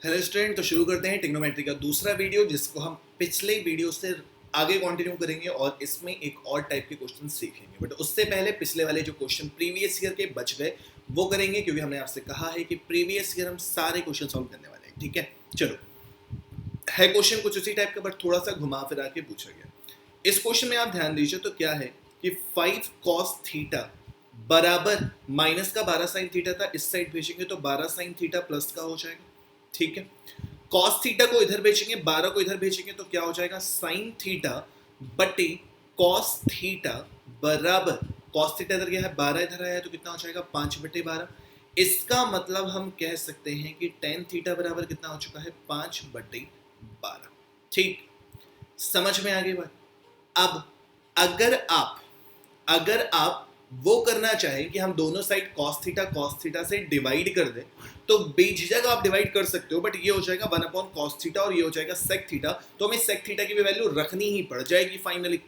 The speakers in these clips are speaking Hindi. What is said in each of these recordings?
हेलो स्टूडेंट, तो शुरू करते हैं ट्रिग्नोमेट्री का दूसरा वीडियो, जिसको हम पिछले वीडियो से आगे कंटिन्यू करेंगे और इसमें एक और टाइप के क्वेश्चन सीखेंगे। बट उससे पहले पिछले वाले जो क्वेश्चन प्रीवियस ईयर के बच गए वो करेंगे, क्योंकि हमने आपसे कहा है कि प्रीवियस ईयर हम सारे क्वेश्चन सॉल्व करने वाले हैं। ठीक है, चलो। है क्वेश्चन कुछ उसी टाइप का, बट थोड़ा सा घुमा फिरा के पूछा गया। इस क्वेश्चन में आप ध्यान दीजिए, तो क्या है कि 5 cos थीटा बराबर माइनस का 12 sin थीटा था, इस साइड भेजेंगे तो 12 sin थीटा प्लस का हो जाएगा। ठीक है, cos थीटा को इधर भेजेंगे, 12 को इधर भेजेंगे तो क्या हो जाएगा, sin थीटा बटे cos थीटा बराबर, cos थीटा इधर गया है, 12 इधर आया है तो कितना हो जाएगा 5 बटे 12। इसका मतलब हम कह सकते हैं कि tan थीटा बराबर कितना हो चुका है 5 बटे 12। ठीक, समझ में आ गई बात। अब अगर आप वो करना चाहें कि हम दोनों साइड cos थीटा से डिवाइड कर दें, तो बेझिझक आप डिवाइड कर सकते हो, बट ये हो जाएगा 1 अपॉन cos थीटा और ये हो जाएगा sec थीटा, तो हमें sec थीटा की भी वैल्यू रखनी ही पड़ जाएगी फाइनली।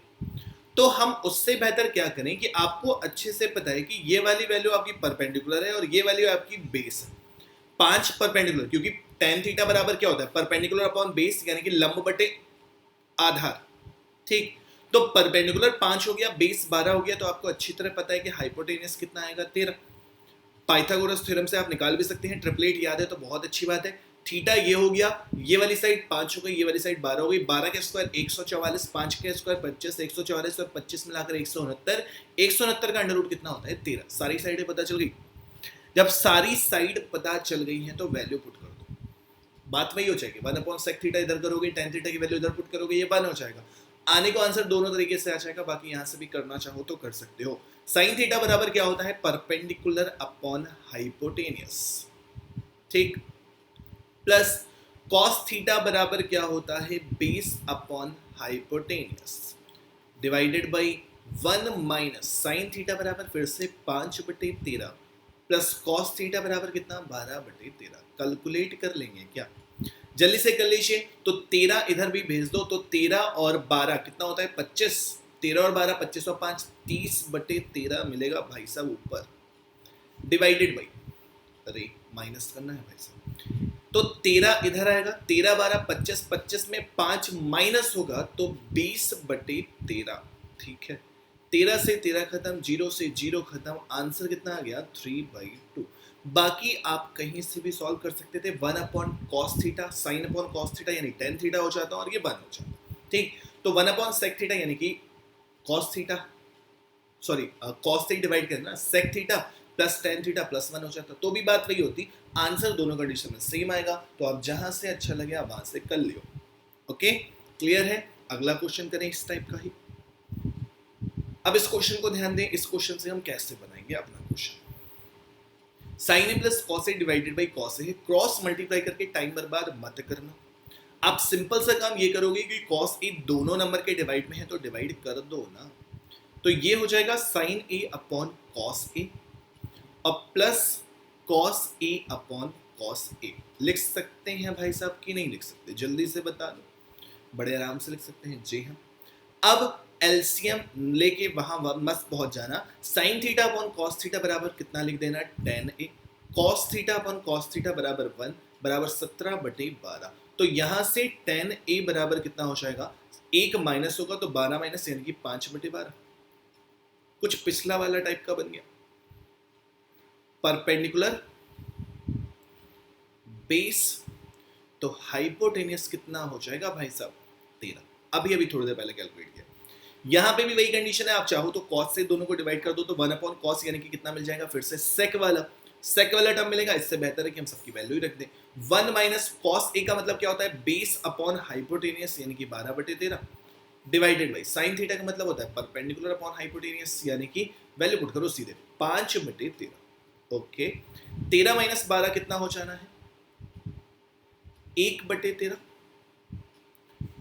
तो हम उससे बेहतर क्या करें कि आपको अच्छे से पता है कि ये वाली वैल्यू आपकी परपेंडिकुलर है और ये वैल्यू आपकी बेस है। 5 परपेंडिकुलर, क्योंकि tan थीटा बराबर क्या होता है, परपेंडिकुलर अपॉन बेस, यानी कि लंब बटे आधार। ठीक, तो परपेंडिकुलर 5 हो गया, बेस 12 हो गया, तो आपको अच्छी तरह पता है कि हाइपोटेनियस कितना आएगा 13। पाइथागोरस थ्योरम से आप निकाल भी सकते हैं, ट्रिपलेट याद है तो बहुत अच्छी बात है। थीटा ये हो गया, ये वाली साइड 5 हो गई, ये वाली साइड 12 हो गई, 12 के स्क्वायर 144, 5 के स्क्वायर 25, 144 और 25 मिलाकर 169। 169 का अंडर रूट कितना होता है 13। सारी साइडें पता चल गई। जब सारी साइड पता चल गई है तो वैल्यू पुट कर दो, बात वही हो जाएगी। 1 अपॉन sec थीटा इधर करोगे, tan थीटा की वैल्यू इधर पुट करोगे, ये 1 हो जाएगा। आने को आंसर दोनों तरीके से आ जाएगा, बाकी यहां से भी करना चाहो तो कर सकते हो। sin थीटा बराबर क्या होता है, परपेंडिकुलर अपॉन हाइपोटेनियस। ठीक, प्लस cos थीटा बराबर क्या होता है, base upon hypotenuse, divided by 1 minus sin theta बराबर फिर से 5 बटे 13 प्लस cos थीटा बराबर कितना 12 बटे 13। कैलकुलेट कर लेंगे क्या, जल्दी से कर लीजिए। तो 13 इधर भी भेज दो, तो 13 और 12 कितना होता है 25। 13 और 12 25 और 5 30 बटे 13 मिलेगा भाई साहब ऊपर, डिवाइडेड बाई, अरे माइनस करना है भाई साहब, तो 13 इधर आएगा, 13 12 25, 25 में 5 माइनस होगा तो 20 बटे 13। ठीक है, 13 से 13 खत्म, 0 से 0 खत्म, आंसर कितना आ गया 3/2। बाकी आप कहीं से भी सॉल्व कर सकते थे। 1 upon cos theta, sin upon cos theta यानी tan थीटा हो जाता और ये 1 हो जाता। ठीक, तो 1 अपॉन sec थीटा यानी कि cos थीटा, सॉरी cos से डिवाइड करना, sec theta plus tan theta plus 1 हो जाता, तो भी बात वही होती। आंसर दोनों कंडीशन में सेम आएगा, तो आप जहां से अच्छा लगे आप वहां से कर लियो। ओके, क्लियर है। अगला क्वेश्चन करें इस टाइप का ही। अब इस क्वेश्चन को ध्यान दें, इस क्वेश्चन से हम कैसे बनाएंगे अपना question. sin a plus cos a divided by cos a है, क्रॉस मल्टीप्लाई करके टाइम बर्बाद मत करना। आप सिंपल सा काम ये करोगे कि cos a दोनों नंबर के डिवाइड में है तो डिवाइड कर दो ना, तो ये हो जाएगा sin a upon cos a और plus cos a upon cos a। लिख सकते हैं भाई साहब कि नहीं लिख सकते, जल्दी से बता दो। बड़े आराम से लिख सकते हैं जी हाँ। अब एलसीएम लेके वहां मस्त पहुंच जाना। sin theta upon cos theta बराबर कितना लिख देना, tan a। cos theta upon cos theta बराबर 1 बराबर 17 बटे 12। तो यहां से tan a बराबर कितना हो जाएगा, एक माइनस होगा तो 12 माइनस यानी कि 5 बटे 12। कुछ पिछला वाला टाइप का बन गया। परपेंडिकुलर बेस, तो हाइपोटेनियस कितना हो जाएगा भाई साहब 13। अभी थोड़ी देर पहले कैलकुलेट किया। यहां पे भी वही कंडीशन है, आप चाहो तो cos से दोनों को डिवाइड कर दो, तो 1 अपॉन cos यानी कि कितना मिल जाएगा, फिर से sec वाला टर्म मिलेगा। इससे बेहतर है कि हम सबकी वैल्यू ही रख दें। 1 माइनस cos a का मतलब क्या होता है, बेस अपॉन हाइपोटेनियस यानी कि 12 बटे 13 डिवाइडेड बाई sin थीटा का मतलब होता है परपेंडिकुलर अपॉन हाइपोटेनियस, यानी कि वैल्यू पुट करो सीधे 5 बटे 13। ओके, 13 माइनस 12 कितना हो जाना है 1 बटे 13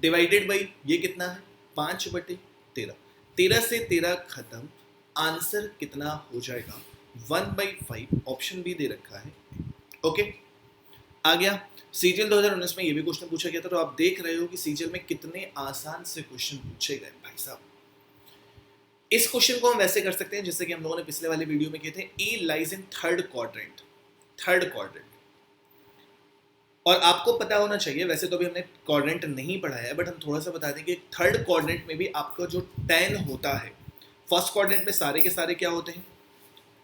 डिवाइडेड बाई ये कितना है 5 बटे 13। 13 से 13 खत्म, आंसर कितना हो जाएगा 1/5। ऑप्शन भी दे रखा है। ओके, आ गया। सीजीएल 2019 में ये भी क्वेश्चन पूछा गया था, तो आप देख रहे हो कि सीजीएल में कितने आसान से क्वेश्चन पूछे गए भाई साहब। इस क्वेश्चन को हम वैसे कर सकते हैं जैसे कि हम लोगों ने पिछले वाले वीडियो में किए थे। ए लाइज इन थर्ड क्वाड्रेंट। और आपको पता होना चाहिए, वैसे तो अभी हमने कोऑर्डिनेट नहीं पढ़ाया है बट हम थोड़ा सा बता दें कि थर्ड कोऑर्डिनेट में भी आपका जो tan होता है, फर्स्ट कोऑर्डिनेट में सारे के सारे क्या होते हैं,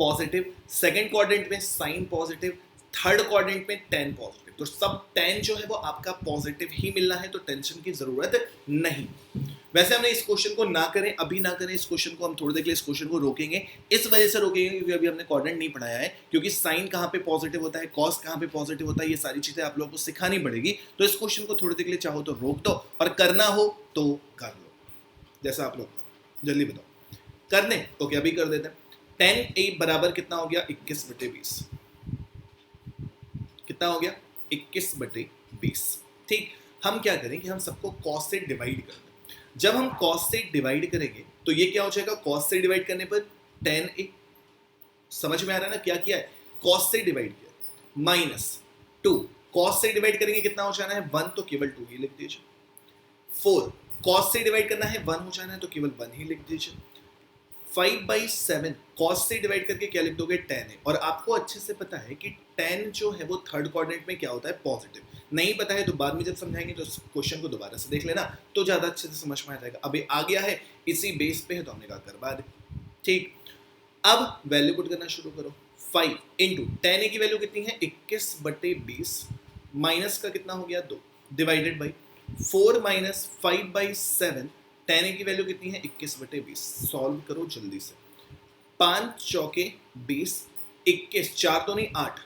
पॉजिटिव, सेकंड कोऑर्डिनेट में साइन पॉजिटिव, थर्ड कोऑर्डिनेट में tan पॉजिटिव, तो सब tan जो है वो आपका पॉजिटिव ही मिलना है, तो टेंशन की जरूरत नहीं। वैसे हमने इस क्वेश्चन को ना करें, अभी ना करें इस क्वेश्चन को, हम थोड़ी देर के लिए इस क्वेश्चन को रोकेंगे, इस वजह से रोकेंगे क्योंकि अभी हमने कोऑर्डिनेट नहीं पढ़ाया है, क्योंकि साइन कहाँ पे पॉजिटिव होता है, कॉस कहाँ पे पॉजिटिव होता है, ये सारी चीजें आप लोगों को सिखानी पड़ेगी, तो इस क्वेश्चन को थोड़ी देर के लिए चाहो तो रोक दो और करना हो तो कर लो, जैसा आप लोग करो, जल्दी बताओ करने। ओके अभी कर देते हैं। tan a बराबर कितना हो गया, 21/20, कितना हो गया 21/20। ठीक, हम क्या करें कि हम सबको cos से डिवाइड कर दें। जब हम cos से डिवाइड करेंगे तो ये क्या हो जाएगा, cos से डिवाइड करने पर tan a, समझ में आ रहा है ना क्या किया है, cos से डिवाइड किया, -2 cos से डिवाइड करेंगे कितना हो जाना है 1, तो केवल 2 ही लिख दीजिए। 4 cos से डिवाइड करना है 1 हो जाना है, तो केवल 1 ही लिख दीजिए। 5/7 cos से डिवाइड करके क्या लिख दोगे, tan है। और आपको अच्छे से पता है कि tan जो है वो थर्ड कोऑर्डिनेट में क्या होता है, पॉजिटिव। नहीं पता है तो बाद में जब समझाएंगे तो क्वेश्चन को दोबारा से देख लेना, तो ज्यादा अच्छे से समझ में आ जाएगा। अभी आ गया है, इसी बेस पे है तो हमने कहा करवा दे। ठीक, अब वैल्यू पुट करना शुरू करो। 5 इंटू tan a की वैल्यू कितनी है 21/20, माइनस का कितना हो गया 2, divided by 4 minus 5/7, tan a की वैल्यू कितनी है 21/20, सॉल्व करो जल्दी से। 5 चौके 20, 21, 4 तो नहीं 8,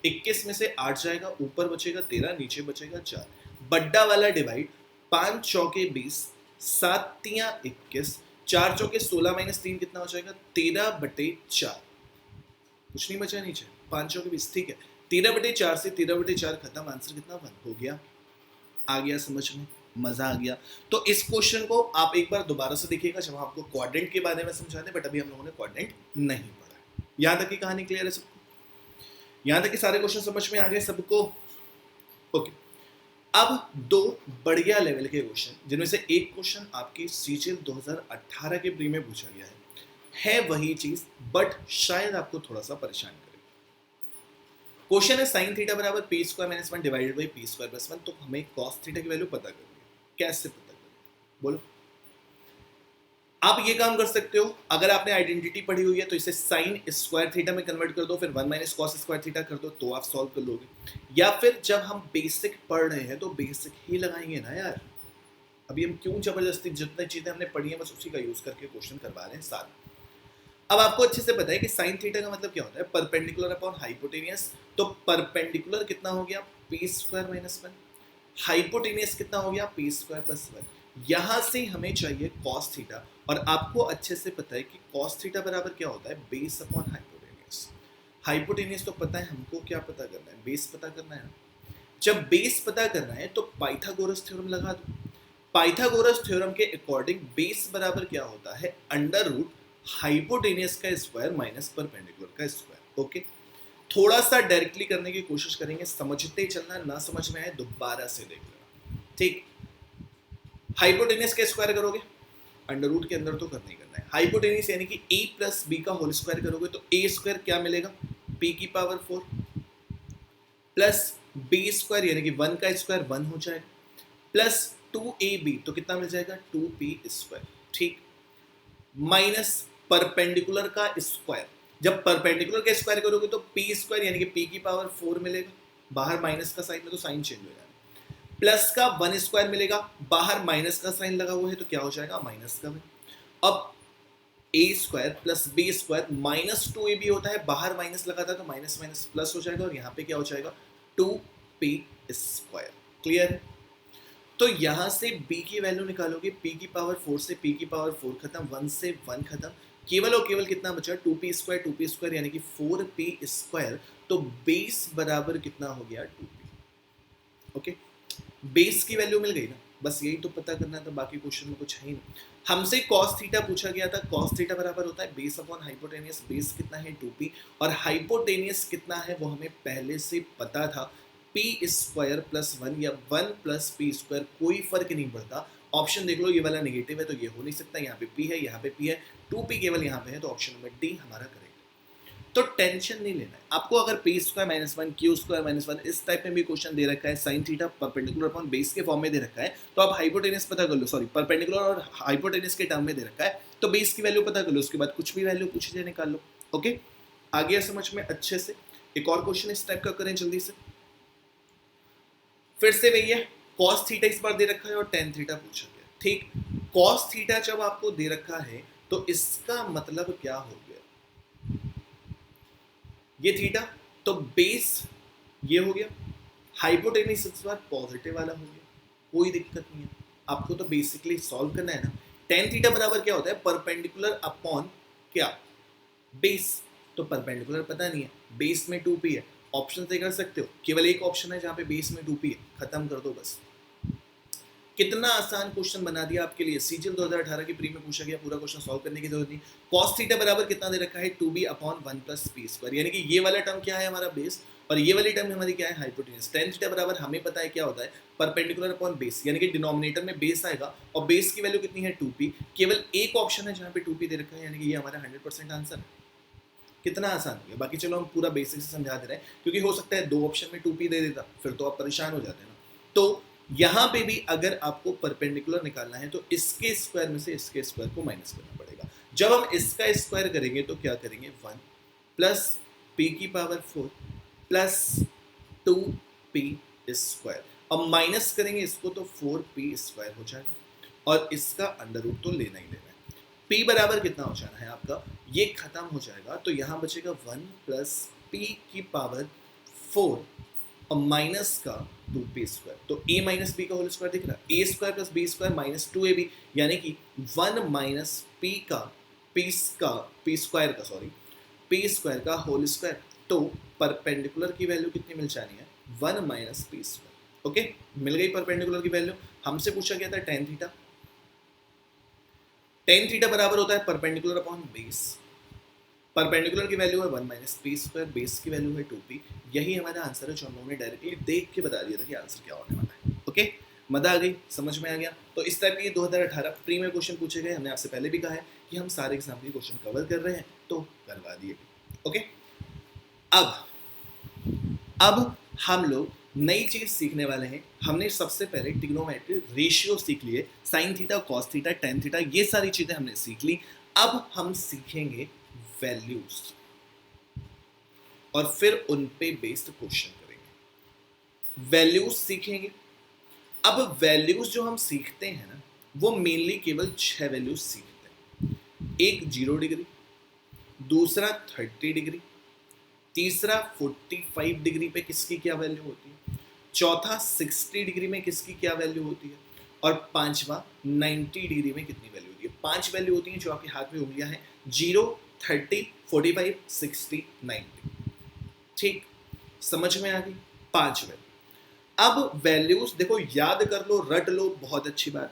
21 में से 8 जाएगा, ऊपर बचेगा 13, नीचे बचेगा 4, बड्डा वाला डिवाइड, 5 चौके 20, 7 तियां 21, 4 चौके 16 माइनस 3 कितना हो जाएगा 13/4, कुछ नहीं बचा नीचे, 5 चौके 20, ठीक है 13/4 से 13/4 खत्म, आंसर कितना 1 हो गया। आ गया समझ में, मजा आ गया। तो इस क्वेश्चन को आप एक बार दोबारा से देखिएगा जब आपको क्वाड्रेंट के बारे में समझाते, बट अभी हम लोगों ने क्वाड्रेंट नहीं पढ़ा। यहां तक की कहानी क्लियर है सबको, यहां तक कि सारे क्वेश्चन समझ में आ गए सबको। ओके, अब दो बढ़िया लेवल के क्वेश्चन, जिनमें से एक क्वेश्चन आपकी सीजीएल 2018 के प्री में पूछा गया है वही चीज बट शायद आपको थोड़ा सा परेशान करे। क्वेश्चन है साइन थीटा बराबर P square minus 1 divided by P square plus 1, तो हमें कॉस थीटा की वैल्यू पता करनी है। कैसे पता करें बोलो? आप ये काम कर सकते हो, अगर आपने आइडेंटिटी पढ़ी हुई है तो इसे साइन स्क्वायर थीटा में कन्वर्ट कर दो, फिर 1 माइनस कॉस स्क्वायर थीटा कर दो, तो आप सॉल्व कर लोगे। या फिर जब हम बेसिक पढ़ रहे हैं तो बेसिक ही लगाएंगे ना यार, अभी हम क्यों जबरदस्ती, जितनी चीजें हमने पढ़ी हैं बस उसी का यूज करके क्वेश्चन करवा रहे हैं सारे। अब आपको अच्छे से पता है कि साइन थीटा का मतलब क्या होता है, परपेंडिकुलर अपॉन हाइपोटेनियस। तो परपेंडिकुलर कितना हो गया पी स्क्वायर माइनस 1, हाइपोटेनियस कितना हो गया पी स्क्वायर प्लस 1। यहां से हमें चाहिए कॉस थीटा, और आपको अच्छे से पता है कि कॉस थीटा बराबर क्या होता है, बेस अपॉन हाइपोटेनियस। हाइपोटेनियस तो पता है हमको, क्या पता करना है, बेस पता करना है। जब बेस पता करना है तो पाइथागोरस थ्योरम लगा दो। पाइथागोरस थ्योरम के अकॉर्डिंग बेस बराबर क्या होता है, अंडर रूट हाइपोटेनियस का स्क्वायर माइनस परपेंडिकुलर का स्क्वायर। ओके, थोड़ा सा डायरेक्टली करने की कोशिश करेंगे, समझते चलना, ना समझ में आए दोबारा से देख लेना। ठीक, हाइपोटेनियस का स्क्वायर करोगे, अंडर रूट के अंदर तो करना ही करना है। हाइपोटेनियस यानी कि a प्लस बी का होल स्क्वायर करोगे तो a स्क्वायर क्या मिलेगा, p की पावर 4 प्लस b स्क्वायर यानी कि 1 का स्क्वायर 1 हो जाएगा, प्लस 2ab तो कितना मिल जाएगा 2p स्क्वायर। ठीक, माइनस परपेंडिकुलर का स्क्वायर, जब परपेंडिकुलर का स्क्वायर करोगे तो p स्क्वायर यानी कि p की पावर 4 मिलेगा, बाहर माइनस का साइन में तो साइन चेंज हो जाएगा, प्लस का 1 स्क्वायर मिलेगा, बाहर माइनस का साइन लगा हुआ है तो क्या हो जाएगा माइनस का 1। अब a square plus b square minus 2ab होता है, बाहर माइनस लगा था तो माइनस माइनस प्लस हो जाएगा, और यहाँ पे क्या हो जाएगा 2p स्क्वायर। क्लियर है? तो यहाँ से b की वैल्यू निकालोगे, p की पावर 4 से p की पावर 4 खत्म, 1 से 1 खत्म, केवल और केवल कितना बचा 2p स्क्वायर यानी कि 4p स्क्वायर। तो बेस बराबर कितना हो गया 2p। ओके, बेस की वैल्यू मिल गई ना, बस यही तो पता करना था, बाकी क्वेश्चन में कुछ है ही नहीं। हमसे कॉस थीटा पूछा गया था, कॉस थीटा बराबर होता है बेस अपॉन हाइपोटेनियस, बेस कितना है 2p और हाइपोटेनियस कितना है वो हमें पहले से पता था, p स्क्वायर प्लस 1 या 1 प्लस p स्क्वायर, कोई फर्क नहीं पड़ता। ऑप्शन देख लो, ये वाला नेगेटिव है तो ये हो नहीं सकता, यहाँ पे p है, यहाँ पे p है, 2p केवल यहाँ पे है, तो ऑप्शन नंबर डी हमारा करेक्ट। तो टेंशन नहीं लेना है आपको। अगर P square minus one Q square minus one इस टाइप में भी क्वेश्चन दे रखा है, sine theta perpendicular upon base के फॉर्म में दे रखा है, तो आप हाइपोटेनस पता कर लो, सॉरी परपेंडिकुलर और हाइपोटेनस के टर्म में दे रखा है, तो बेस की वैल्यू पता कर लो, उसके बाद कुछ भी वैल्यू पूछ लीजिए निकाल लो। ओके, आ गया समझ में अच्छे से। एक और क्वेश्चन इस टाइप का करें जल्दी से। फिर से वही है, कॉस थीटा इस बार दे रखा है और टेन थीटा पूछा गया। ठीक, कॉस थीटा जब आपको दे रखा है तो इसका मतलब क्या हो गया, ये थीटा तो बेस ये हो गया, हाइपोटेनस इस बार पॉजिटिव वाला हो गया, कोई दिक्कत नहीं है। आपको तो बेसिकली सॉल्व करना है ना। टेन थीटा बराबर क्या होता है, परपेंडिकुलर अपॉन क्या, बेस। तो परपेंडिकुलर पता नहीं है, बेस में 2p है, ऑप्शन से कर सकते हो, केवल एक ऑप्शन है जहां पे बेस में 2p है, खत्म कर दो बस। कितना आसान क्वेश्चन बना दिया आपके लिए। सीजीएल 2018 की प्री में पूछा गया, पूरा क्वेश्चन सॉल्व करने की जरूरत नहीं। cos थीटा बराबर कितना दे रखा है, 2b upon 1 plus P square, यानी कि ये वाला टर्म क्या है हमारा बेस और ये वाली टर्म हमारी क्या है हाइपोटेनस। टेन थीटा बराबर हमें पता है क्या होता है, परपेंडिकुलर अपॉन बेस, यानी कि डिनोमिनेटर में बेस आएगा और बेस की वैल्यू कितनी है 2p, केवल एक ऑप्शन है जहां पे 2p दे रखा है, यानी कि ये हमारा 100% आंसर है। कितना आसान हो गया। बाकी चलो हम पूरा बेसिक से समझा दे रहे हैं, क्योंकि हो सकता है दो ऑप्शन में 2p दे देता, फिर तो आप परेशान हो जाते हैं ना। तो यहाँ पे भी अगर आपको परपेंडिकुलर निकालना है तो इसके स्क्वायर में से इसके स्क्वायर को माइनस करना पड़ेगा। जब हम इसका स्क्वायर करेंगे तो क्या करेंगे, 1 प्लस p की पावर 4 प्लस 2p स्क्वायर, अब माइनस करेंगे इसको तो 4p स्क्वायर हो जाएगा और इसका अंडर रूट तो लेना ही लेना है। p बराबर कितना हो जाना है आपका, ये खत्म हो जाएगा तो यहाँ बचेगा 1 प्लस p की पावर 4 और माइनस का 2p स्क्वायर, तो a माइनस b का होल स्क्वायर दिख रहा है, a square plus b square minus 2ab, यानी कि 1 माइनस p स्क्वायर का होल स्क्वायर। तो परपेंडिकुलर की वैल्यू कितनी मिल जानी है, 1 माइनस p स्क्वायर। ओके, मिल गई परपेंडिकुलर की वैल्यू। हमसे पूछा गया था टेन थीटा, टेन थीटा बराबर होता है परपेंडिकुलर अपॉन बेस, परपेंडिकुलर की वैल्यू है 1 माइनस पी स्क्वायर, बेस की वैल्यू है 2p। यही हमारा आंसर है जो हम लोगों ने डायरेक्टली देख के बता दिया था कि आंसर क्या होने वाला है। ओके, मजा आ गई, समझ में आ गया। तो इस टाइप के 2018 प्री में क्वेश्चन पूछे गए। हमने आपसे पहले भी कहा है कि हम सारे एग्जाम के क्वेश्चन कवर कर रहे हैं, तो करवा दिए। ओके, अब हम लोग नई चीज सीखने वाले हैं। हमने सबसे पहले ट्रिग्नोमेट्री रेशियो सीख लिए, sine theta, cos theta, tan theta, ये सारी चीजें हमने सीख ली। अब हम सीखेंगे वैल्यूज और फिर उन पे बेस्ड क्वेश्चन करेंगे। वैल्यूज सीखेंगे। अब वैल्यूज जो हम सीखते हैं ना, वो मेनली केवल 6 वैल्यूज सीखते हैं। एक 0 डिग्री, दूसरा 30 डिग्री, तीसरा 45 डिग्री पे किसकी क्या वैल्यू होती है, चौथा 60 डिग्री में किसकी क्या वैल्यू होती है, और पांचवा 90 डिग्री में कितनी वैल्यू होती है। 5 वैल्यू होती हैं जो आपके हाथ में उंगलियां हैं, 0, 30, 45, 60, 90। ठीक, समझ में आ गई 5 वैल्यू। अब वैल्यूज देखो, याद कर लो, रट लो, बहुत अच्छी बात है,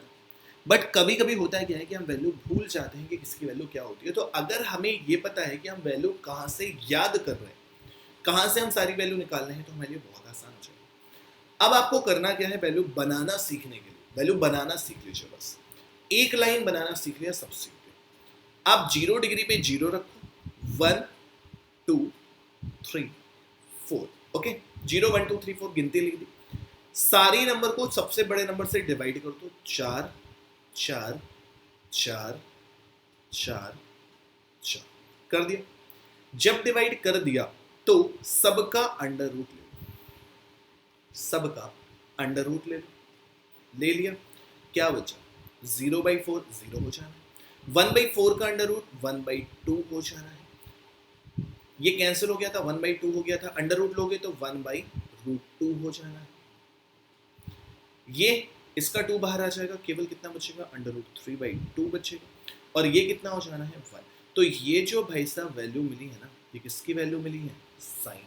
बट कभी कभी होता है क्या है कि हम वैल्यू भूल जाते हैं कि किसकी वैल्यू क्या होती है। तो अगर हमें ये पता है कि हम वैल्यू कहाँ से याद कर रहे हैं, कहाँ से हम सारी वैल्यू निकाल रहे हैं, तो हमारे लिए बहुत आसान हो जाएगा। अब आपको करना क्या है, वैल्यू बनाना सीखने के लिए वैल्यू बनाना सीख लीजिए। बस एक लाइन बनाना सीख लिया, सब सीख लिया। आप 0 डिग्री पे 0 रखो, 1 2 3 4, ओके, 0 1 2 3 4 गिनती लिख दी। सारी नंबर को सबसे बड़े नंबर से डिवाइड कर दो, 4 4 4 4 4 कर दिया। जब डिवाइड कर दिया तो सबका अंडर रूट ले लो, सबका अंडर रूट ले लो, ले लिया। क्या बचा, 0/4 0 हो जाना है, 1/4 का अंडर रूट 1/2 हो जाना है। ये कैंसिल हो गया था, 1/2 हो गया था, अंडर रूट लोगे तो 1/√2 हो जाना है। ये इसका 2 बाहर आ जाएगा, केवल कितना बचेगा, अंडर रूट 3/2 बचेगा, और ये कितना हो जाना है 1। तो ये जो भाई साहब वैल्यू मिली है ना, ये किसकी वैल्यू मिली है, साइन की।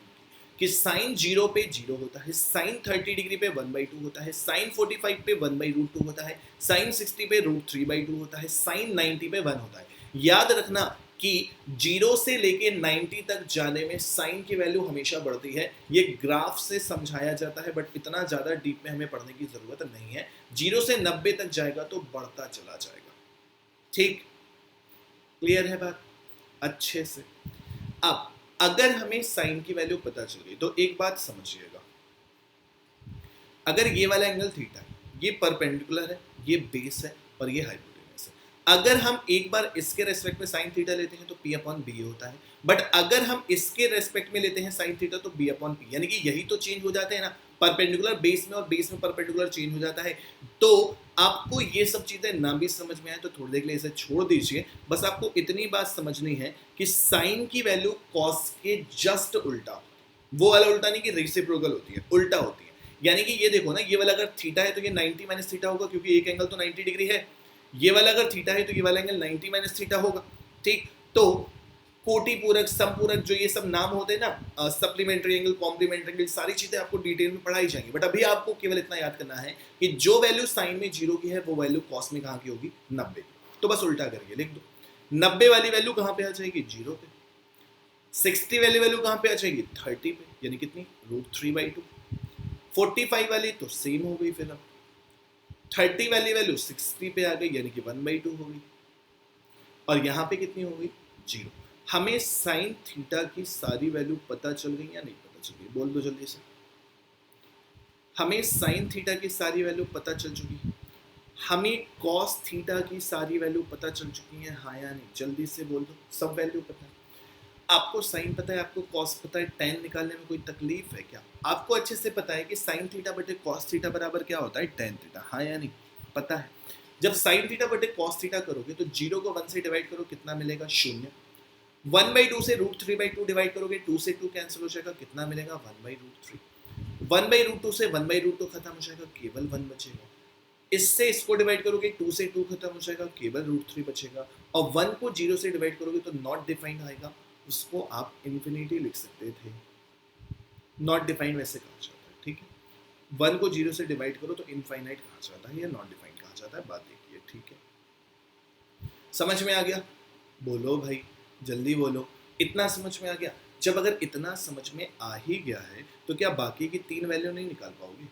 कि साइन 0 पे 0 होता है, साइन 30 डिग्री पे 1/2 होता है, साइन 45 पे 1/√2 होता है, साइन 60 पे √3/2 होता है, साइन 90 पे 1 होता है। याद रखना कि 0 से लेके 90 तक जाने में साइन की वैल्यू हमेशा बढ़ती है। ये ग्राफ से समझाया जाता है, बट इतना ज़्यादा डीप में हमें पढ़ने की ज़रूरत नहीं है। 0 से 90 तक जाएगा तो बढ़ता चला जाएगा। ठीक, क्लियर है बात अच्छे से। अब अगर हमें साइन की वैल्यू पता चल गई तो एक बात समझिएगा, अगर ये वाला एंगल थीटा है, ये परपेंडिकुलर है, ये बेस है और ये हाइपोटेन्यूस है, अगर हम एक बार इसके रेस्पेक्ट में साइन थीटा लेते हैं तो p अपॉन बी होता है, बट अगर हम इसके रेस्पेक्ट में लेते हैं साइन थीटा तो b अपॉन पी, यानी कि यही तो चेंज हो जाते हैं ना, परपेंडिकुलर बेस में और बेस में परपेंडिकुलर चेंज हो जाता है। तो आपको ये सब चीजें ना भी समझ में आए तो थोड़ी देर के लिए इसे छोड़ दीजिए, बस आपको इतनी बात समझनी है कि साइन की वैल्यू कॉस के जस्ट उल्टा, वो वाला उल्टा नहीं कि रेसिप्रोकल होती है, उल्टा होती है। यानी कि ये देखो ना, ये वाला अगर थीटा है तो ये 90 माइनस थीटा होगा, क्योंकि एक एंगल तो 90 डिग्री है। ये वाला अगर थीटा है तो ये वाला एंगल 90 माइनस थीटा होगा। ठीक, तो कोटि पूरक, समपूरक, जो ये सब नाम होते हैं ना, सप्लीमेंट्री एंगल, कॉम्प्लीमेंट्री एंगल, सारी चीजें आपको डिटेल में पढ़ाई जाएंगी, बट अभी आपको केवल इतना याद करना है कि जो वैल्यू साइन में 0 की है वो वैल्यू कॉस में कहाँ की होगी, 90। तो बस उल्टा करके लिख दो, 90 वाली वैल्यू कहाँ पे आ जाएगी, 0 पे। 60 वाली वैल्यू कहाँ पे आ जाएगी, 30 पे, यानी कितनी, √3/2। 45 वाली तो सेम हो गई, फिर अब 30 वाली वैल्यू 60 पे आ गई, यानी कि 1/2 हो गई, और यहाँ पे कितनी हो गई, 0। हमें साइन थीटा की सारी वैल्यू पता चल गई या नहीं पता चल गई, बोल दो जल्दी से। हमें साइन थीटा की सारी वैल्यू पता चल चुकी है, हमें कॉस थीटा की सारी वैल्यू पता चल चुकी है, हाँ या नहीं, जल्दी से बोल दो। सब वैल्यू पता है, आपको साइन पता है, आपको कॉस पता है, tan निकालने में कोई तकलीफ है क्या? आपको अच्छे से पता है कि साइन थीटा बटे कॉस थीटा बराबर क्या होता है, tan थीटा, हाँ या नहीं, पता है। जब साइन थीटा बटे कॉस थीटा करोगे तो 0 को 1 से डिवाइड करो, कितना मिलेगा, 0। 1/2 से √3/2 डिवाइड करोगे, 2 से 2 कैंसिल हो जाएगा, कितना मिलेगा, 1/√3। 1/√2 से 1/√2 खत्म हो जाएगा, केवल 1 बचेगा। इससे इसको डिवाइड करोगे, 2 से 2 खत्म हो जाएगा, केवल √3 बचेगा, और 1 को 0 से डिवाइड करोगे तो नॉट डिफाइंड आएगा, उसको आप इन्फिनिटी लिख सकते थे। नॉट डिफाइंड वैसे कहा जाता है, ठीक है। 1 को 0 से डिवाइड करो तो इनफाइनाइट कहा जाता है या नॉट डिफाइंड कहा जाता है, बात देखिए, ठीक है। समझ में आ गया, बोलो भाई, जल्दी बोलो, इतना समझ में आ गया? जब अगर इतना समझ में आ ही गया है तो क्या बाकी की 3 वैल्यू नहीं निकाल पाओगे?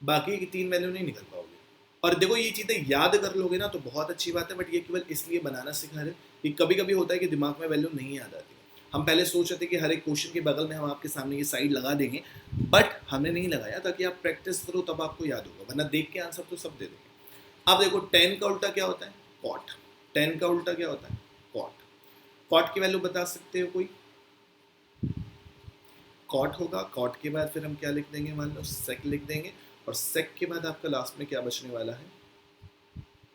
बाकी की 3 वैल्यू नहीं निकाल पाओगे। और देखो, ये चीजें याद कर लोगे ना तो बहुत अच्छी बात है, बट ये केवल इसलिए बनाना सिखा रहे कि कभी कभी होता है कि दिमाग में वैल्यू नहीं याद आती। हम पहले सोच रहे थे कि हर एक क्वेश्चन के बगल में हम आपके सामने ये साइड लगा देंगे, बट हमने नहीं लगाया ताकि आप प्रैक्टिस करो तब आपको याद होगा, वरना देख के आंसर तो सब दे देंगे। अब देखो, tan का उल्टा क्या होता है, cot। tan का उल्टा क्या होता है, cot। cot की वैल्यू बता सकते हो कोई? cot होगा, cot के बाद फिर हम क्या लिख देंगे, मान लो sec लिख देंगे, और sec के बाद आपका लास्ट में क्या बचने वाला है,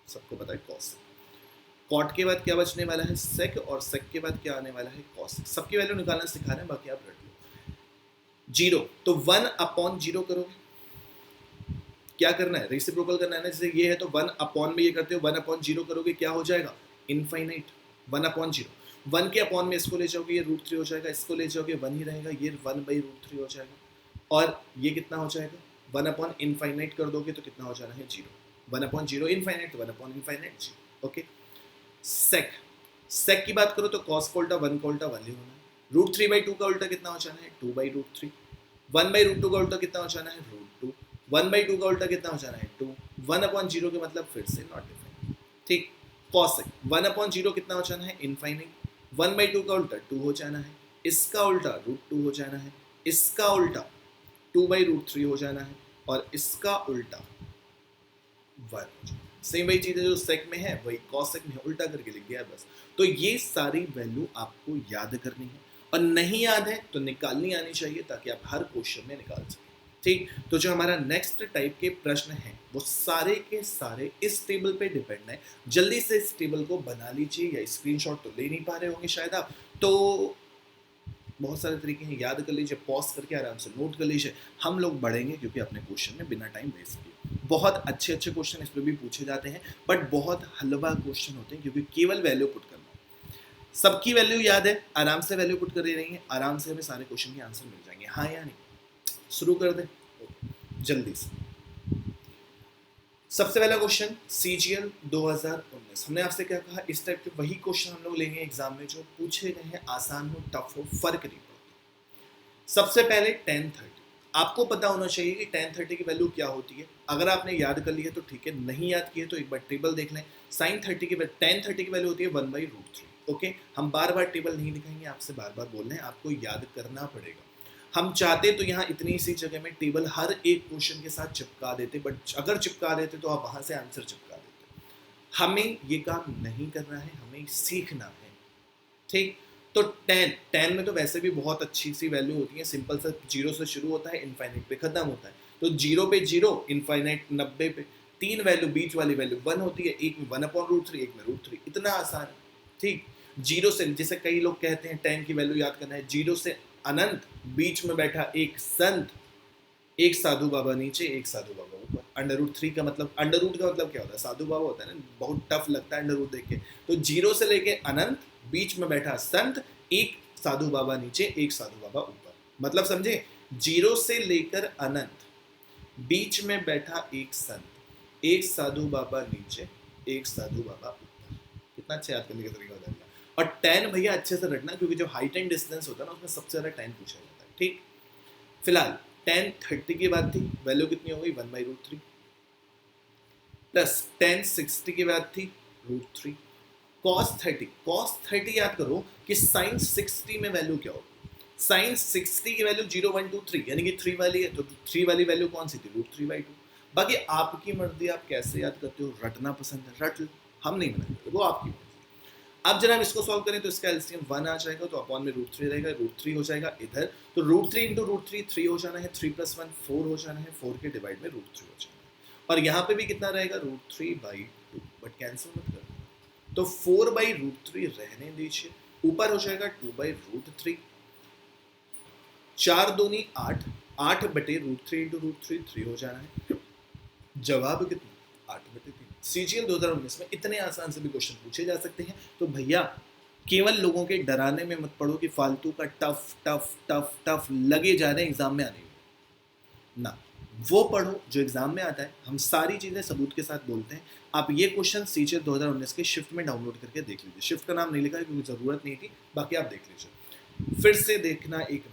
सबको पता है, cos। cot के बाद क्या बचने वाला है, sec, और sec के बाद क्या आने वाला है, cos। सबकी वैल्यू निकालना सिखा रहे हैं, बाकी आप रट लो। 0 तो 1/0 करोगे, क्या करना है, रेसिप्रोकल करना है ना, जैसे ये है तो 1 में ये करते हो, 1/0 करोगे, क्या हो जाएगा, इनफाइनाइट। 1/0, 1 के अपॉन में इसको ले जाओगे, ये √3 हो जाएगा, इसको ले जाओगे 1 ही रहेगा, ये 1/√3 हो जाएगा, और ये कितना हो जाएगा, 1/इनफाइनाइट कर दोगे तो कितना हो जाना है, 0। 1/0 इनफाइनाइट, तो 1/इनफाइनाइट 0, ओके। सेक की बात करो तो cos का उल्टा 1 का उल्टा 1 ही होना है। √3/2 का उल्टा कितना हो जाना है, 2/√3। 1/√2 का उल्टा कितना हो जाना है, √2। 1/2 का उल्टा कितना हो जाना है, 2। 1/0 के मतलब फिर से नॉट डिफाइंड, ठीक। cosec 1/0 कितना हो जाना है, इनफाइनाइट। 1/2 का उल्टा 2 हो जाना है, इसका उल्टा √2 हो जाना है, इसका उल्टा 2/√3 हो जाना है, और इसका उल्टा 1 हो जाना है। सेम वही चीज़ है जो सेक में है वही कॉसेक में उल्टा करके लिख दिया बस। तो ये सारी वैल्यू आपको याद करनी है, और नहीं याद है तो निकालनी आनी चाहिए ताकि आप हर क्वेश्चन में निकाल सकें, ठीक। तो जो हमारा नेक्स्ट टाइप के प्रश्न हैं वो सारे के सारे इस टेबल पे डिपेंड है। जल्दी से इस टेबल को बना लीजिए, या स्क्रीनशॉट तो ले नहीं पा रहे होंगे शायद आप, तो बहुत सारे तरीके हैं, याद कर लीजिए, पॉज करके आराम से नोट कर लीजिए। हम लोग बढ़ेंगे क्योंकि अपने क्वेश्चन में बिना टाइम वेस्ट किए। बहुत अच्छे अच्छे क्वेश्चन इसमें भी पूछे जाते हैं, बट बहुत हलवा क्वेश्चन होते हैं क्योंकि केवल वैल्यू पुट करना है। सबकी वैल्यू याद है, आराम से वैल्यू पुट कर रही है, आराम से हमें सारे क्वेश्चन के आंसर मिल जाएंगे, हाँ या नहीं। शुरू कर दें जल्दी से। सबसे पहला क्वेश्चन CGL 2019। हमने आपसे क्या कहा, इस टाइप के वही क्वेश्चन हम लोग लेंगे एग्जाम में जो पूछे गए हैं, आसान हो टफ हो फर्क नहीं पड़ता। सबसे पहले tan 30, आपको पता होना चाहिए कि tan 30 की वैल्यू क्या होती है। अगर आपने याद कर ली है तो ठीक है, नहीं याद की है तो एक बार टेबल देख लें। tan 30 की वैल्यू होती है 1/√3। ओके, हम बार बार टेबल नहीं दिखाएंगे, आपसे बार बार बोल रहे हैं, आपको याद करना पड़ेगा। हम चाहते तो यहाँ इतनी सी जगह में टेबल हर एक क्वेश्चन के साथ चिपका देते, बट अगर चिपका देते तो आप वहां से आंसर चिपका देते। हमें ये काम नहीं करना है, हमें सीखना है, ठीक। तो 10 में तो वैसे भी बहुत अच्छी सी वैल्यू होती है, सिंपल सा, 0 से शुरू होता है, इनफाइनाइट पे खत्म होता है। तो 0 पे 0, इनफाइनाइट 90 पे, 3 वैल्यू, बीच वाली वैल्यू 1 होती है, एक में 1/√3, एक में √3, इतना आसान है, ठीक। 0 से, जैसे कई लोग कहते हैं 10 की वैल्यू याद करना है, 0 से अनंत, बीच में बैठा एक संत, एक साधु बाबा नीचे, एक साधु बाबा ऊपर। √3 का मतलब, √, का मतलब क्या होता है, साधु बाबा होता है ना, बहुत टफ लगता है √, देख के। तो 0 से लेके अनंत, बीच में बैठा संत, एक साधु बाबा नीचे, एक साधु बाबा ऊपर, मतलब समझे, 0 से लेकर अनंत, बीच में बैठा एक संत, एक साधु बाबा नीचे, एक साधु बाबा ऊपर। कितना अच्छा याद करने का तरीका हो जाएगा। और 10 भैया अच्छे से रखना, क्योंकि जो हाइट एंड डिस्टेंस होता है ना, उसमें सबसे ज्यादा 10 पूछा जाता है, ठीक। फिलहाल 10 30 की बात थी, वैल्यू कितनी हो गई, 1/√3, प्लस 10 60 की बात थी, √3, cos 30 याद करो कि sin 60 में वैल्यू क्या होगी, sin 60 की वैल्यू 0 1 2 3, यानी कि 3 वाली है, तो 3 वाली वैल्यू कौन सी थी, √3/2। बाकी आपकी मर्जी, आप कैसे याद करते हो, रटना पसंद है रट लो, हम नहीं बनाएंगे, वो आपकी मर्जी। अब जब हम इसको सॉल्व करें तो इसका एलसीएम 1 आ जाएगा, तो अपॉन में √3 रहेगा, √3 हो जाएगा इधर, तो √3 इंटू √3 3 हो जाना है, 3 + 1 4 हो जाना है, 4 के डिवाइड में √3 हो जाना है। और यहाँ पे भी कितना रहेगा, √3/2, बट कैंसिल मत कर, तो 4/√3 रहने दीजिए, ऊपर हो जाएगा 2/√3, 4 दूनी 8, 8/√3 इंटू √3 3 हो जाना है, जवाब कितना, 8/3। CGL 2019 में इतने आसान से भी क्वेश्चन पूछे जा सकते हैं, तो भैया केवल लोगों के डराने में मत पड़ो कि फालतू का टफ टफ टफ टफ लगे जा रहे हैं एग्जाम में आने में, ना, वो पढ़ो जो एग्जाम में आता है। हम सारी चीजें सबूत के साथ बोलते हैं। आप ये क्वेश्चन CGL 2019 के शिफ्ट में डाउनलोड करके देख लीजिए, शिफ्ट का नाम नहीं लिखा है क्योंकि जरूरत नहीं थी, बाकी आप देख लीजिए। फिर से देखना एक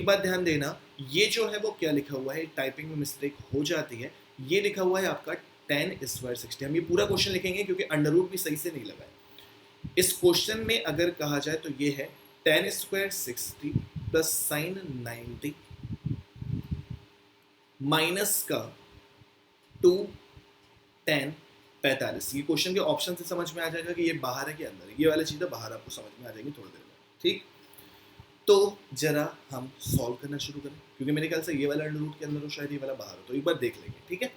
बात ध्यान देना, ये जो है वो क्या लिखा हुआ है, टाइपिंग में मिस्टेक हो जाती है, ये लिखा हुआ है आपका 10² 60। हम ये पूरा क्वेश्चन लिखेंगे क्योंकि अंडर भी सही से नहीं लगा है। इस क्वेश्चन में अगर कहा जाए तो ये है 10² 60 प्लस sin 90 माइनस का 2 10 45। ये क्वेश्चन के ऑप्शन से समझ में आ जाएगा कि ये बाहर है कि अंदर है, ये वाली चीज़ें बाहर आपको समझ में आ जाएंगी थोड़ी देर में, ठीक। तो जरा हम सॉल्व करना शुरू करें, क्योंकि मेरे ख्याल से ये वाला अंडर के अंदर हो, शायद ये वाला बाहर हो, तो एक बार देख लेंगे, ठीक है।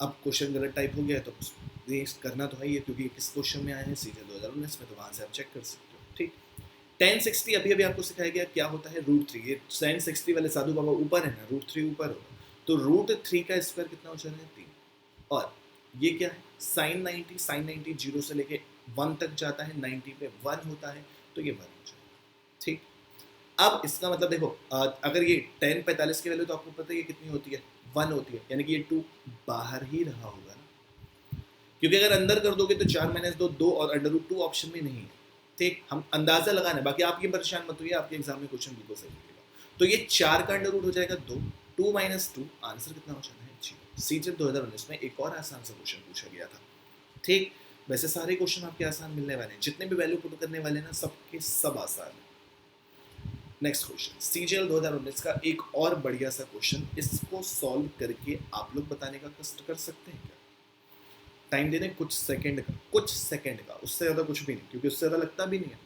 अब क्वेश्चन गलत टाइप हो गया है तो ये करना तो है ही है, क्योंकि किस क्वेश्चन में आए हैं CGL 2019 में, तो वहाँ से आप चेक कर सकते हो, ठीक। 1060 अभी आपको सिखाया गया क्या होता है, √3। ये sin 60 वाले साधु बाबा ऊपर है ना, √3 ऊपर होगा, तो √3 का स्क्वायर कितना हो जाना है, 3। और ये क्या है, sin 90 0 से लेके 1 तक जाता है, 90 पे 1 होता है, तो ये 1 हो जाएगा, ठीक। अब इसका मतलब देखो, अगर ये 10 45 की वैल्यू तो आपको पता है ये कितनी होती है, 1 होती है, यानी कि ये 2 बाहर ही रहा होगा ना, क्योंकि अगर अंदर कर दोगे तो 4 - 2 2, और √2 ऑप्शन में नहीं है, ठीक। हम अंदाजा लगाना है, बाकी आप ये परेशान मत होइए, आपके एग्जाम में क्वेश्चन बिल्कुल सही मिलेगा। तो ये 4 का अंडर रूट हो जाएगा 2, 2 - 2, आंसर कितना हो जाना है, 0। CGL 2019 में एक और आसान सा क्वेश्चन पूछा गया था, ठीक। वैसे सारे क्वेश्चन आपके आसान मिलने वाले हैं, जितने भी वैल्यू पुट करने वाले ना, सबके सब आसान है। नेक्स्ट क्वेश्चन, CGL 2019 का एक और बढ़िया सा क्वेश्चन, इसको सॉल्व करके आप लोग बताने का कष्ट कर सकते हैं क्या? टाइम दे दें कुछ सेकंड का, उससे ज़्यादा कुछ भी नहीं, क्योंकि उससे ज़्यादा लगता भी नहीं है,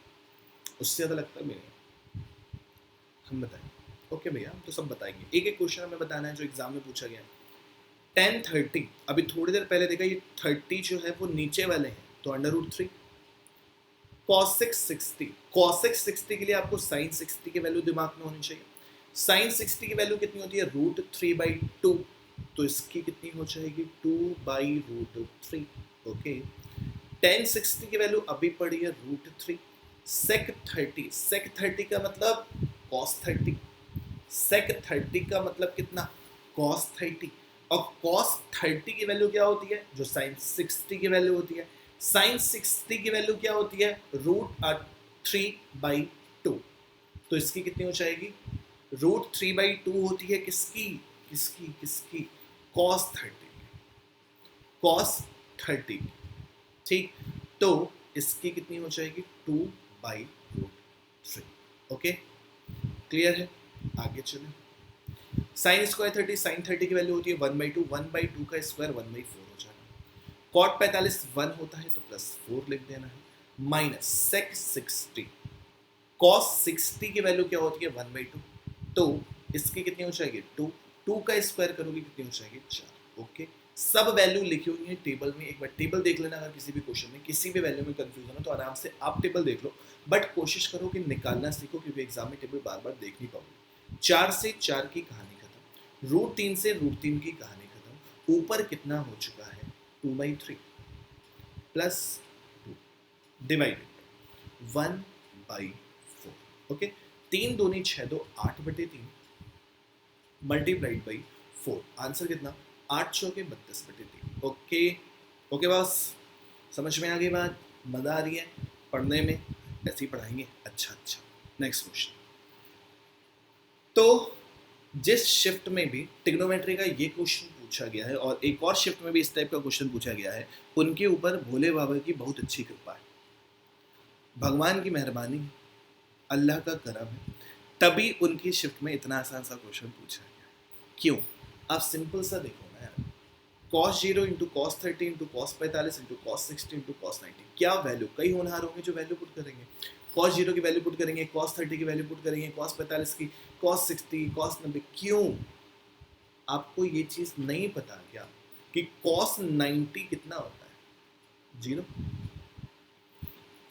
हम बताएंगे। ओके भैया, हम तो सब बताएंगे, एक एक क्वेश्चन हमें बताना है जो एग्जाम में पूछा गया है। 10 30, अभी थोड़ी देर पहले देखा, ये 30 जो है वो नीचे वाले हैं, तो √3। cos 60 के लिए आपको sin 60 की वैल्यू दिमाग में होनी चाहिए। sin 60 की वैल्यू कितनी होती है, √3/2, तो इसकी कितनी हो जाएगी, 2/√3, ओके। 10 60 की वैल्यू अभी पड़ी है √3। sec 30 का मतलब cos 30, sec 30 का मतलब कितना, cos 30, और cos 30 की वैल्यू क्या होती है, जो sin 60 की वैल्यू होती है। sin 60 की वैल्यू क्या होती है, √3/2, तो इसकी कितनी हो जाएगी, √3/2 होती है किसकी cos 30, ठीक। तो इसकी कितनी हो जाएगी 2/√3। ओके, क्लियर है? आगे चलें। साइन स्क्वायर 30, साइन 30 की वैल्यू होती है 1/2, 1/2 का स्क्वायर 1/4 हो जाएगा। कॉट 45 1 होता है तो +4 लिख देना है, माइनस सेक 60, कॉस 60 की वैल्यू क्या होती है 1/2, तो इसकी कितनी हो जाएगी 2, 2 का स्क्वायर करोगे कितनी हो जाएगी 4। ओके, सब वैल्यू लिखी हुई है टेबल में, एक बार टेबल देख लेना। अगर किसी भी क्वेश्चन में किसी भी वैल्यू में कंफ्यूजन हो तो आराम से आप टेबल देख लो, बट कोशिश करो कि निकालना सीखो, क्योंकि एग्जाम में टेबल बार बार देख नहीं पाओगे। 4 से 4 की कहानी खत्म, √3 से √3 की कहानी खत्म। ऊपर कितना हो चुका है 2/3 प्लस 2 डिवाइडेड 1/4। ओके, 3 दूनी 6, 2 8/3 मल्टीप्लाइड बाई 4। आंसर कितना 8 चौके 32/3। ओके ओके बॉस, समझ में आ गई बात? मजा आ रही है पढ़ने में? ऐसे ही पढ़ाएंगे। अच्छा, नेक्स्ट क्वेश्चन। तो जिस शिफ्ट में भी ट्रिग्नोमेट्री का ये क्वेश्चन पूछा गया है और एक और शिफ्ट में भी इस टाइप का क्वेश्चन पूछा गया है, उनके ऊपर भोले बाबा की बहुत अच्छी कृपा है, भगवान की मेहरबानी, अल्लाह का करम है, तभी उनकी शिफ्ट में इतना आसान सा क्वेश्चन पूछा गया। क्यों? आप सिंपल सा देखो ना यार, cos 0 into cos 30 into cos 45 into cos 60 into cos 90, क्या वैल्यू? कई होनहार होंगे जो वैल्यू पुट करेंगे। cos 0 की वैल्यू पुट करेंगे, cos 30 की वैल्यू पुट करेंगे, cos 45 की, cos 60, cos 90। क्यों? आपको ये चीज नहीं पता क्या कि cos 90 कितना होता है? 0।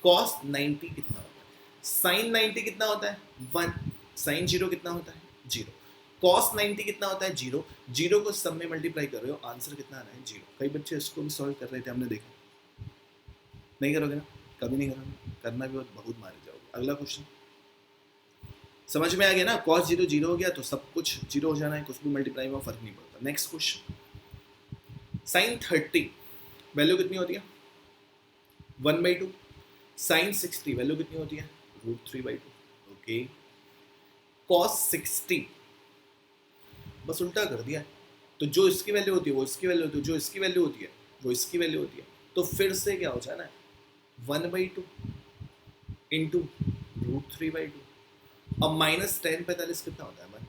cos 90 कितना होता है? sin 90 कितना होता है? 1। sin 0 कितना होता है? 0। cos 90 कितना होता है? 0। 0 को सब में मल्टीप्लाई कर रहे हो, आंसर कितना आ रहा है? 0। कई बच्चे इसको भी सॉल्व कर रहे थे, हमने देखा। नहीं करोगे ना? कभी नहीं करोगे, करना भी बहुत मारे जाओगे। अगला क्वेश्चन समझ में आ गया ना? cos 0 0 हो गया तो सब कुछ 0 हो जाना है, कुछ भी मल्टीप्लाई में फर्क नहीं पड़ता। नेक्स्ट क्वेश्चन, sin 30 वैल्यू कितनी होती है? 1/2। sin 60 वैल्यू कितनी होती है? √3/2। ओके, cos 60 बस उल्टा कर दिया, तो जो इसकी वैल्यू होती है वो इसकी वैल्यू होती है, जो इसकी वैल्यू होती है वो इसकी वैल्यू होती है, तो फिर से क्या हो जाना है 1/2 इंटू √3/2। अब -10 45 कितना होता है 1।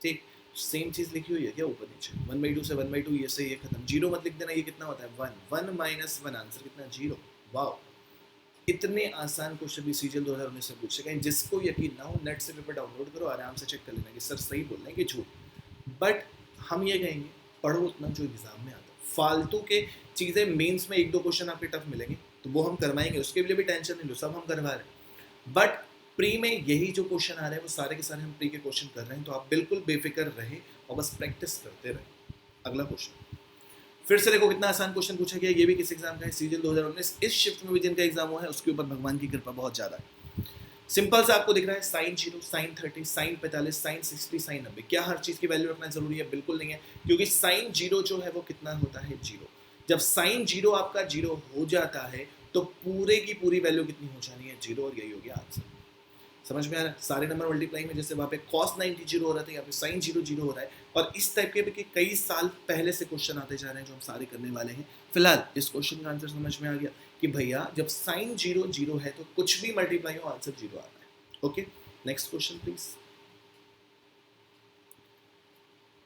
ठीक, सेम चीज लिखी हुई है क्या ऊपर नीचे? 1/2 से 1/2, ये से ये खत्म, 0 मत लिख देना। ये कितना होता है 1, 1 माइनस 1, आंसर कितना 0। वाओ, इतने आसान क्वेश्चन भी सीजीएल 2019 में पूछे गए। जिसको यकीन ना हो नेट से पेपर डाउनलोड करो, आराम से चेक कर लेना कि सर सही बोल रहे हैं कि झूठ। बट हम ये कहेंगे पढ़ो उतना जो एग्जाम में आता है। फालतू के चीज़ें मेंस में 1-2 क्वेश्चन आपके टफ मिलेंगे तो वो हम करवाएंगे, उसके लिए भी टेंशन नहीं लो, सब हम करवा रहे हैं। बट प्री में यही जो क्वेश्चन आ रहे हैं वो सारे के सारे हम प्री के क्वेश्चन कर रहे हैं, तो आप बिल्कुल बेफिक्र रहे और बस प्रैक्टिस करते रहे। अगला क्वेश्चन फिर से देखो कितना आसान क्वेश्चन पूछा गया। ये भी किस एग्जाम का है? सीजीएल 2019। इस शिफ्ट में भी जिनका एग्जाम हुआ है उसके ऊपर भगवान की कृपा बहुत ज्यादा है। सिंपल सा आपको दिख रहा है sin 0, sin 30, sin 45, sin 60, sin 90। क्या हर चीज की वैल्यू रखना जरूरी है? बिल्कुल नहीं है, क्योंकि sin 0 जो है वो कितना होता है 0। जब sin 0 आपका 0 हो जाता है तो पूरे की पूरी वैल्यू कितनी हो जानी है 0, और यही हो गया आंसर। समझ में आ रहा है? सारे नंबर मल्टीप्लाई में जैसे वहाँ पे cos 90 0 हो रहा था, यहाँ पे sin 0 0 हो रहा है। और इस टाइप के कई साल पहले से क्वेश्चन आते जा रहे हैं जो हम सारे करने वाले हैं। फिलहाल इस क्वेश्चन का आंसर समझ में आ गया कि भैया जब sin 0 0 है तो कुछ भी मल्टीप्लाई हो आंसर 0 आता है। Okay, next question please.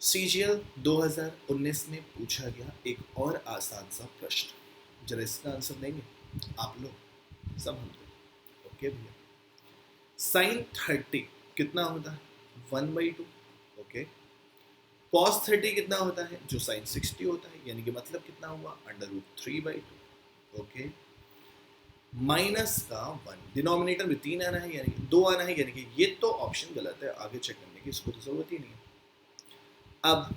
CGL 2019 में पूछा गया एक और आसान सा प्रश्न, जरा इसका आंसर देंगे आप लोग? सब हम लोग। ओके भैया, sin 30 कितना होता है 1/2। ओके, cos 30 कितना होता है? जो sin 60 होता है, यानी कि मतलब कितना हुआ √3/2। ओके, माइनस का 1, डिनोमिनेटर में 3 आना है यानी कि 2 आना है, यानी कि ये तो ऑप्शन गलत है, आगे चेक करने की इसको तो जरूरत ही नहीं है। अब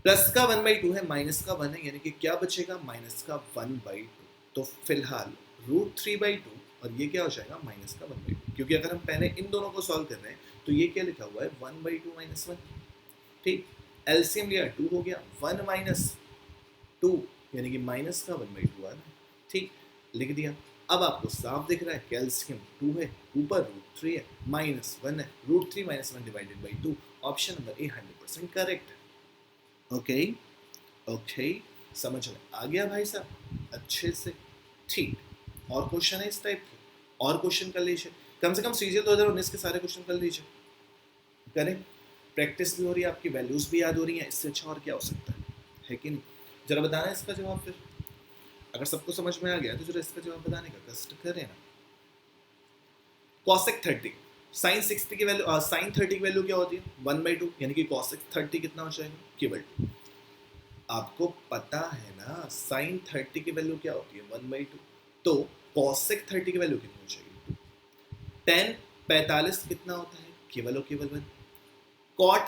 प्लस का 1/2 है, माइनस का 1 है, यानी कि क्या बचेगा माइनस का 1/2। तो फिलहाल √3/2 और ये क्या हो जाएगा माइनस का 1/2, क्योंकि अगर हम पहले इन दोनों को सॉल्व कर रहे हैं तो ये क्या लिखा हुआ है 1/2 - 1। ठीक, एलसीएम लिया 2 हो गया, 1 - 2 यानी कि माइनस का 1/2 आ रहा है। ठीक, लिख दिया। अब आपको साफ दिख रहा है कि एलसीएम 2 है, ऊपर √3 है, -1 है, √3 - 1 divided by 2। Option number A 100% correct. Okay okay, समझ में आ गया भाई साहब अच्छे से? ठीक, और क्वेश्चन है इस टाइप के, और क्वेश्चन कर लीजिए, कम से कम सीजीएल 2019 के सारे क्वेश्चन कर लीजिए, करें, प्रैक्टिस भी हो रही है, आपकी वैल्यूज भी याद हो रही हैं, इससे अच्छा और क्या हो सकता है कि नहीं? जरा बताना इसका जवाब फिर, अगर सबको समझ में आ गया तो जरा इसका जवाब बताने का कष्ट करें ना। cosec 30 sin 60 की वैल्यू sin 30 की वैल्यू क्या होती है 1/2, यानी कि cosec 30 कितना हो जाएगा केवल, आपको पता है ना sin 30 की वैल्यू क्या होती है 1/2, तो cosec 30 की वैल्यू कितनी हो जाएगी, tan 45 कितना होता है केवल और केवल 1, cot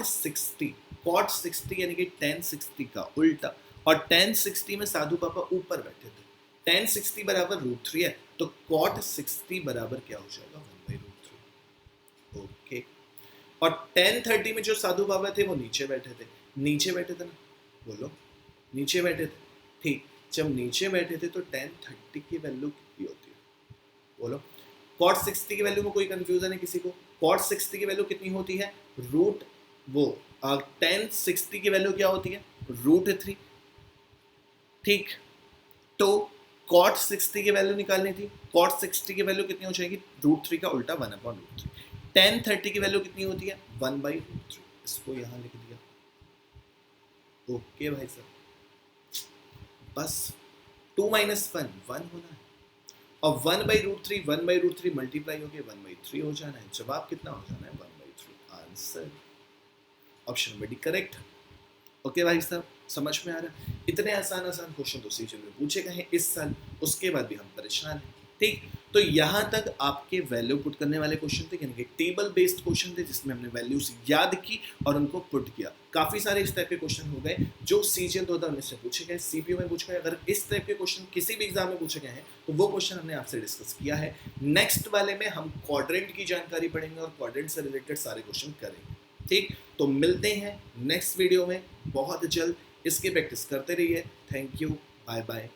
60 यानी कि tan 60 का उल्टा, और tan 60 में साधु पापा ऊपर बैठे थे, tan 60 बराबर √3 है, तो cot 60 बराबर क्या हो जाएगा 1/√3। ओके, और tan 30 में जो साधु बाबा थे वो नीचे बैठे थे, नीचे बैठे थे ना, बोलो नीचे बैठे थे, ठीक, जब नीचे बैठे थे तो tan 30 की वैल्यू कितनी होती है, बोलो, cot 60 की वैल्यू में कोई कंफ्यूजन है किसी को, cot 60 की वैल्यू कितनी होती है रूट वो tan 60 की वैल्यू क्या होती है √3, ठीक, तो cot 60 की वैल्यू निकालनी थी, cot 60 की वैल्यू कितनी हो जाएगी √3 का उल्टा 1/√3, tan 30 की वैल्यू कितनी होती है 1/√3, इसको यहां लिख दिया। ओके भाई साहब, बस 2 - 1 1 होना है, और 1/√3 मल्टीप्लाई होके 1/3 हो जाना है, जवाब कितना हो जाना है 1/3, answer option number D correct. Okay भाई साहब, समझ में आ रहा है, इतने आसान आसान क्वेश्चन तो सीजन में पूछे गए हैं इस साल, उसके बाद भी हम परेशान हैं, ठीक, तो यहाँ तक आपके वैल्यू पुट करने वाले क्वेश्चन थे, यानी कि टेबल बेस्ड क्वेश्चन थे जिसमें हमने वैल्यूज याद की और उनको पुट किया, काफी सारे इस टाइप के क्वेश्चन हो गए जो सीजन 2019 से पूछे गए, सीपीयू में पूछे गए, अगर इस टाइप के क्वेश्चन किसी भी एग्जाम में पूछे गए हैं तो वो क्वेश्चन हमने आपसे डिस्कस किया है। नेक्स्ट वाले में हम क्वाड्रेंट की जानकारी पढ़ेंगे और क्वाड्रेंट से रिलेटेड सारे क्वेश्चन करेंगे, ठीक, तो मिलते हैं नेक्स्ट वीडियो में बहुत जल्द, इसकी प्रैक्टिस करते रहिए, थैंक यू, बाय बाय।